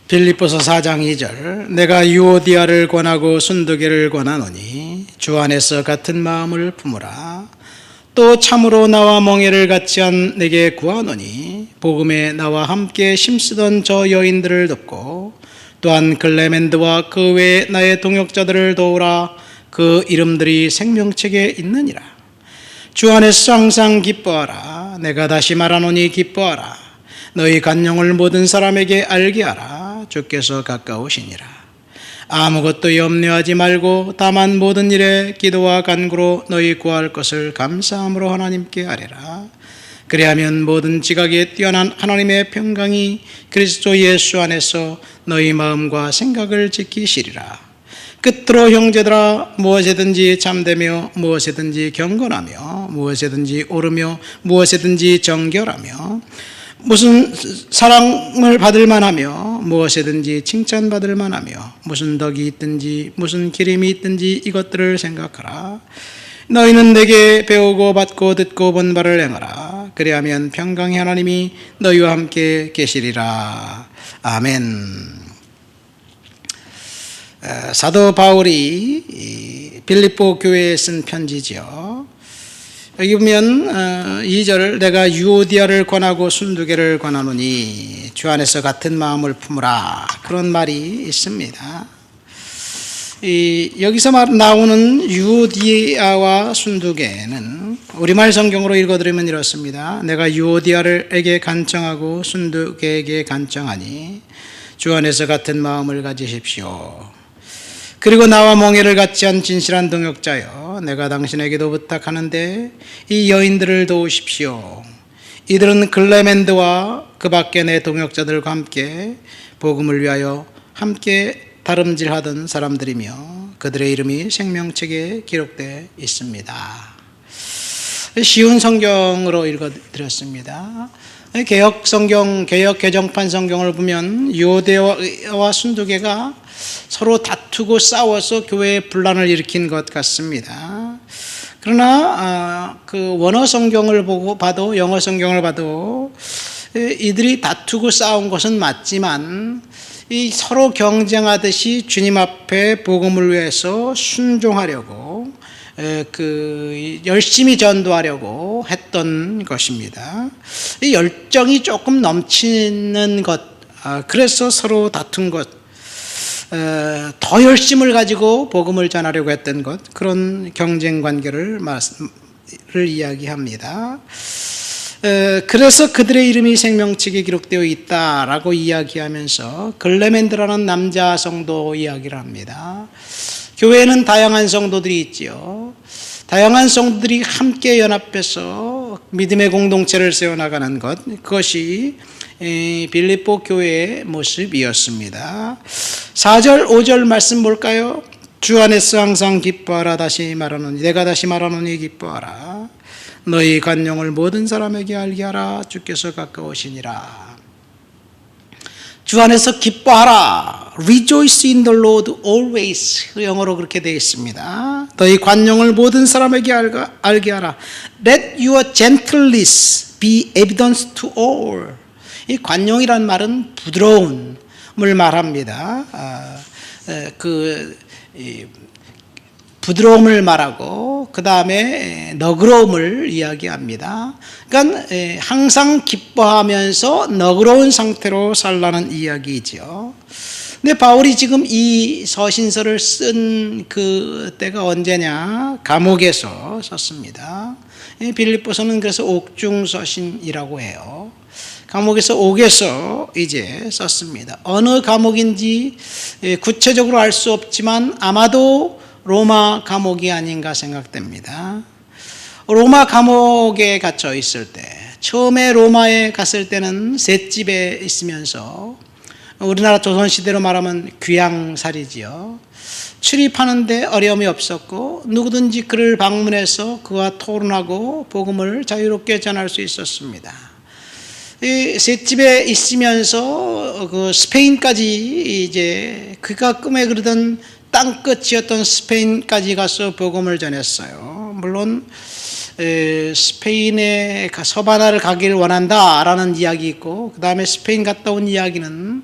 빌립보서 4장 2절 내가 유오디아를 권하고 순두개를 권하노니 주 안에서 같은 마음을 품으라. 또 참으로 나와 멍에를 같이 한 내게 구하노니 복음에 나와 함께 힘쓰던 저 여인들을 돕고 또한 클레멘드와 그 외 나의 동역자들을 도우라. 그 이름들이 생명책에 있느니라. 주 안에서 항상 기뻐하라. 내가 다시 말하노니 기뻐하라. 너희 간용을 모든 사람에게 알게 하라. 주께서 가까우시니라. 아무것도 염려하지 말고 다만 모든 일에 기도와 간구로 너희 구할 것을 감사함으로 하나님께 아뢰라. 그리하면 모든 지각에 뛰어난 하나님의 평강이 그리스도 예수 안에서 너희 마음과 생각을 지키시리라. 끝으로 형제들아, 무엇이든지 참되며 무엇이든지 경건하며 무엇이든지 옳으며 무엇이든지 정결하며 무슨 사랑을 받을 만하며 무엇이든지 칭찬받을 만하며 무슨 덕이 있든지 무슨 기림이 있든지 이것들을 생각하라. 너희는 내게 배우고 받고 듣고 본 바를 행하라. 그리하면 평강의 하나님이 너희와 함께 계시리라. 아멘. 사도 바울이 빌립보 교회에 쓴 편지죠. 여기 보면 2절 내가 유오디아를 권하고 순두개를 권하노니 주 안에서 같은 마음을 품으라, 그런 말이 있습니다. 여기서 나오는 유오디아와 순두개는 우리말 성경으로 읽어드리면 이렇습니다. 내가 유오디아에게 간청하고 순두개에게 간청하니 주 안에서 같은 마음을 가지십시오. 그리고 나와 멍에를 같이 한 진실한 동역자여, 내가 당신에게도 부탁하는데 이 여인들을 도우십시오. 이들은 클레멘드와 그 밖에 내 동역자들과 함께 복음을 위하여 함께 다름질하던 사람들이며 그들의 이름이 생명책에 기록되어 있습니다. 쉬운 성경으로 읽어드렸습니다. 개혁 성경, 개혁 개정판 성경을 보면 유오디아와 순두개가 서로 다투고 싸워서 교회에 분란을 일으킨 것 같습니다. 그러나 그 원어 성경을 봐도, 영어 성경을 봐도 이들이 다투고 싸운 것은 맞지만 이 서로 경쟁하듯이 주님 앞에 복음을 위해서 순종하려고 열심히 전도하려고 했던 것입니다. 이 열정이 조금 넘치는 것, 그래서 서로 다툰 것, 더 열심을 가지고 복음을 전하려고 했던 것, 그런 경쟁 관계를 이야기합니다. 그래서 그들의 이름이 생명책에 기록되어 있다라고 이야기하면서 클레멘드라는 남자 성도 이야기를 합니다. 교회에는 다양한 성도들이 있지요. 다양한 성도들이 함께 연합해서 믿음의 공동체를 세워나가는 것, 그것이 빌립보 교회의 모습이었습니다. 4절 5절 말씀 볼까요? 주 안에서 항상 기뻐하라. 다시 말하노니 내가 다시 말하노니 기뻐하라. 너희 간용을 모든 사람에게 알게 하라. 주께서 가까우시니라. 주 안에서 기뻐하라. Rejoice in the Lord always. 영어로 그렇게 되어 있습니다. 너희 관용을 모든 사람에게 알게 하라. Let your gentleness be evident to all. 이 관용이란 말은 부드러움을 말합니다. 부드러움을 말하고 그 다음에 너그러움을 이야기합니다. 그러니까 항상 기뻐하면서 너그러운 상태로 살라는 이야기죠. 근데 바울이 지금 이 서신서를 쓴 그 때가 언제냐? 감옥에서 썼습니다. 빌립보서는 그래서 옥중서신이라고 해요. 감옥에서 옥에서 이제 썼습니다. 어느 감옥인지 구체적으로 알 수 없지만 아마도 로마 감옥이 아닌가 생각됩니다. 로마 감옥에 갇혀 있을 때, 처음에 로마에 갔을 때는 셋집에 있으면서 우리나라 조선시대로 말하면 귀양살이지요. 출입하는데 어려움이 없었고 누구든지 그를 방문해서 그와 토론하고 복음을 자유롭게 전할 수 있었습니다. 이 셋집에 있으면서 그 스페인까지 이제 그가 꿈에 그리던 땅끝이었던 스페인까지 가서 복음을 전했어요. 물론 스페인의 서바나를 가기를 원한다라는 이야기 있고, 그 다음에 스페인 갔다 온 이야기는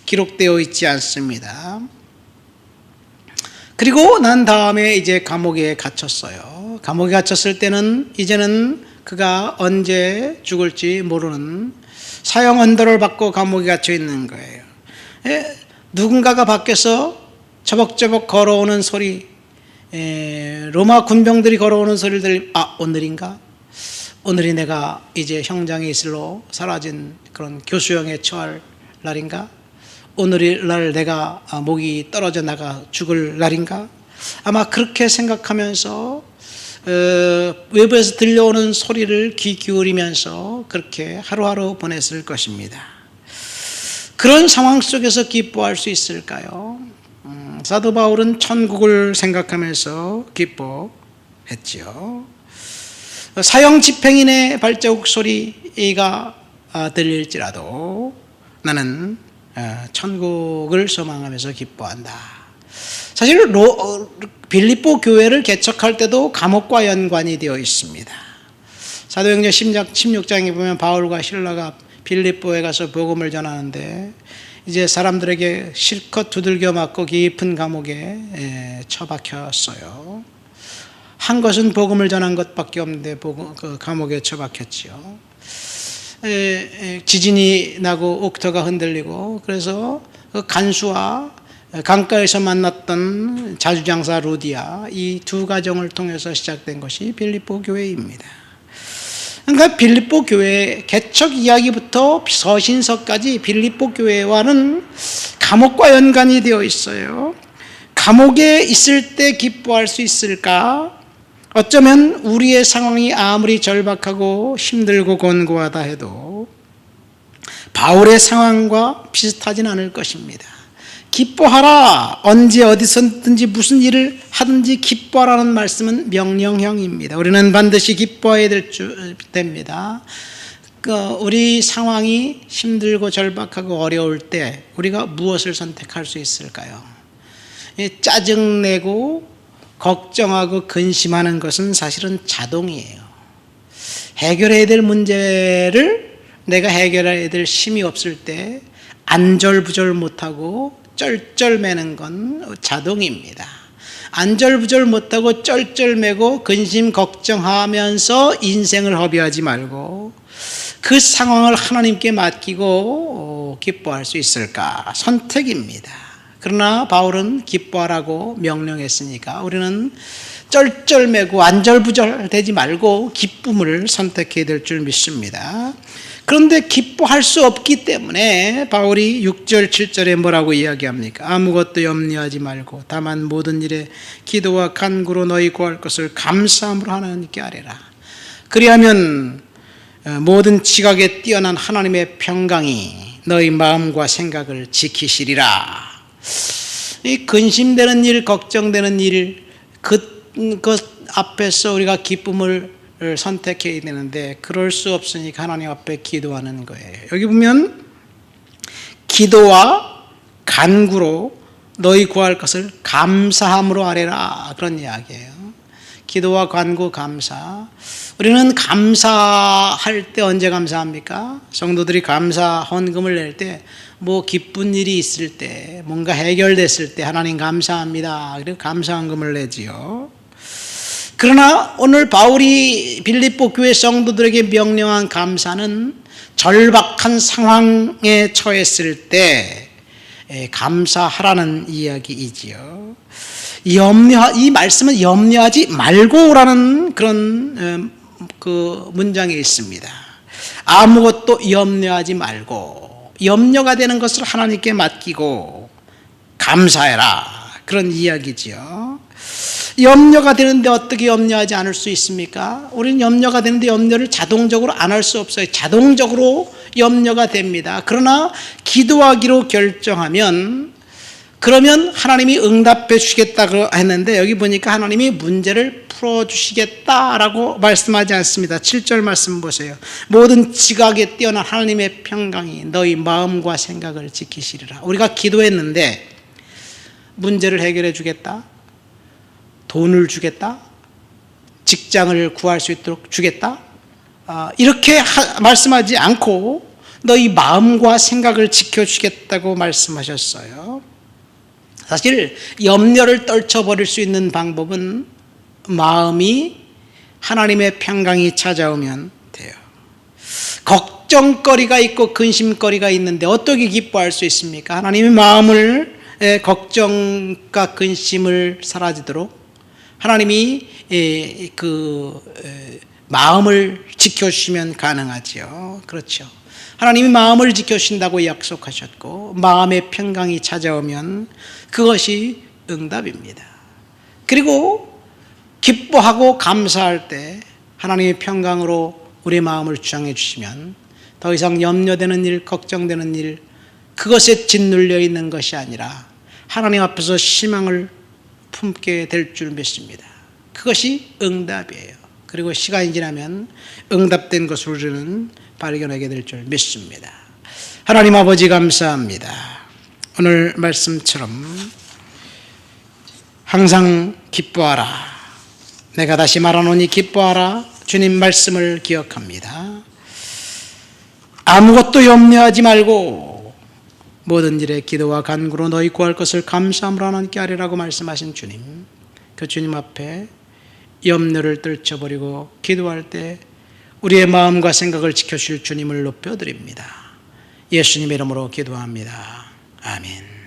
기록되어 있지 않습니다. 그리고 난 다음에 이제 감옥에 gat혔어요. 감옥에 갇혔을 때는 이제는 그가 언제 죽을지 모르는 사형 언도를 받고 감옥에 갇혀 있는 거예요. 누군가가 밖에서 저벅저벅 걸어오는 소리, 로마 군병들이 걸어오는 소리를 들으면 오늘인가? 오늘이 내가 이제 형장의 이슬로 사라진 그런 교수형에 처할 날인가? 오늘이 날 내가 목이 떨어져 나가 죽을 날인가? 아마 그렇게 생각하면서 외부에서 들려오는 소리를 귀 기울이면서 그렇게 하루하루 보냈을 것입니다. 그런 상황 속에서 기뻐할 수 있을까요? 사도 바울은 천국을 생각하면서 기뻐했지요. 사형 집행인의 발자국 소리가 들릴지라도 나는 천국을 소망하면서 기뻐한다. 사실 빌립보 교회를 개척할 때도 감옥과 연관이 되어 있습니다. 사도행전 16장에 보면 바울과 실라가 빌립보에 가서 복음을 전하는데 이제 사람들에게 실컷 두들겨 맞고 깊은 감옥에 처박혔어요. 한 것은 복음을 전한 것밖에 없는데 그 감옥에 처박혔지요. 지진이 나고 옥터가 흔들리고, 그래서 그 간수와 강가에서 만났던 자주장사 루디아, 이 두 가정을 통해서 시작된 것이 빌립보 교회입니다. 그러니까 빌립보 교회 개척 이야기부터 서신서까지 빌립보 교회와는 감옥과 연관이 되어 있어요. 감옥에 있을 때 기뻐할 수 있을까? 어쩌면 우리의 상황이 아무리 절박하고 힘들고 곤고하다 해도 바울의 상황과 비슷하진 않을 것입니다. 기뻐하라. 언제 어디서든지 무슨 일을 하든지 기뻐하라는 말씀은 명령형입니다. 우리는 반드시 기뻐해야 됩니다. 우리 상황이 힘들고 절박하고 어려울 때 우리가 무엇을 선택할 수 있을까요? 짜증내고 걱정하고 근심하는 것은 사실은 자동이에요. 해결해야 될 문제를 내가 해결해야 될 힘이 없을 때 안절부절 못하고 쩔쩔매는 건 자동입니다. 안절부절 못하고 쩔쩔매고 근심 걱정하면서 인생을 허비하지 말고 그 상황을 하나님께 맡기고 기뻐할 수 있을까? 선택입니다. 그러나 바울은 기뻐하라고 명령했으니까 우리는 쩔쩔매고 안절부절 되지 말고 기쁨을 선택해야 될 줄 믿습니다. 그런데 기뻐할 수 없기 때문에 바울이 6절 7절에 뭐라고 이야기합니까? 아무것도 염려하지 말고 다만 모든 일에 기도와 간구로 너희 구할 것을 감사함으로 하나님께 아뢰라. 그리하면 모든 지각에 뛰어난 하나님의 평강이 너희 마음과 생각을 지키시리라. 이 근심되는 일, 걱정되는 일, 그 앞에서 우리가 기쁨을 선택해야 되는데 그럴 수 없으니까 하나님 앞에 기도하는 거예요. 여기 보면 기도와 간구로 너희 구할 것을 감사함으로 아뢰라, 그런 이야기예요. 기도와 간구, 감사. 우리는 감사할 때 언제 감사합니까? 성도들이 감사 헌금을 낼 때 뭐 기쁜 일이 있을 때, 뭔가 해결됐을 때 하나님 감사합니다. 그리고 감사 헌금을 내지요. 그러나 오늘 바울이 빌립보 교회 성도들에게 명령한 감사는 절박한 상황에 처했을 때 감사하라는 이야기이지요. 이 말씀은 염려하지 말고라는 그런 그 문장에 있습니다. 아무것도 염려하지 말고 염려가 되는 것을 하나님께 맡기고 감사해라, 그런 이야기지요. 염려가 되는데 어떻게 염려하지 않을 수 있습니까? 우리는 염려가 되는데 염려를 자동적으로 안 할 수 없어요. 자동적으로 염려가 됩니다. 그러나 기도하기로 결정하면, 그러면 하나님이 응답해 주시겠다고 했는데 여기 보니까 하나님이 문제를 풀어주시겠다라고 말씀하지 않습니다. 7절 말씀 보세요. 모든 지각에 뛰어난 하나님의 평강이 너희 마음과 생각을 지키시리라. 우리가 기도했는데 문제를 해결해 주겠다? 돈을 주겠다? 직장을 구할 수 있도록 주겠다? 이렇게 말씀하지 않고 너희 마음과 생각을 지켜주겠다고 말씀하셨어요. 사실 염려를 떨쳐버릴 수 있는 방법은 마음이 하나님의 평강이 찾아오면 돼요. 걱정거리가 있고 근심거리가 있는데 어떻게 기뻐할 수 있습니까? 하나님의 마음을 걱정과 근심을 사라지도록 하나님이 마음을 지켜주시면 가능하지요. 그렇죠. 하나님이 마음을 지켜주신다고 약속하셨고 마음의 평강이 찾아오면 그것이 응답입니다. 그리고 기뻐하고 감사할 때 하나님의 평강으로 우리 마음을 주장해 주시면 더 이상 염려되는 일, 걱정되는 일, 그것에 짓눌려 있는 것이 아니라 하나님 앞에서 희망을 품게 될 줄 믿습니다. 그것이 응답이에요. 그리고 시간이 지나면 응답된 것을 우리는 발견하게 될 줄 믿습니다. 하나님 아버지 감사합니다. 오늘 말씀처럼 항상 기뻐하라. 내가 다시 말하노니 기뻐하라. 주님 말씀을 기억합니다. 아무것도 염려하지 말고 모든 일에 기도와 간구로 너희 구할 것을 감사함으로 하나님께 아뢰라고 말씀하신 주님, 그 주님 앞에 염려를 떨쳐버리고 기도할 때 우리의 마음과 생각을 지켜주실 주님을 높여드립니다. 예수님의 이름으로 기도합니다. 아멘.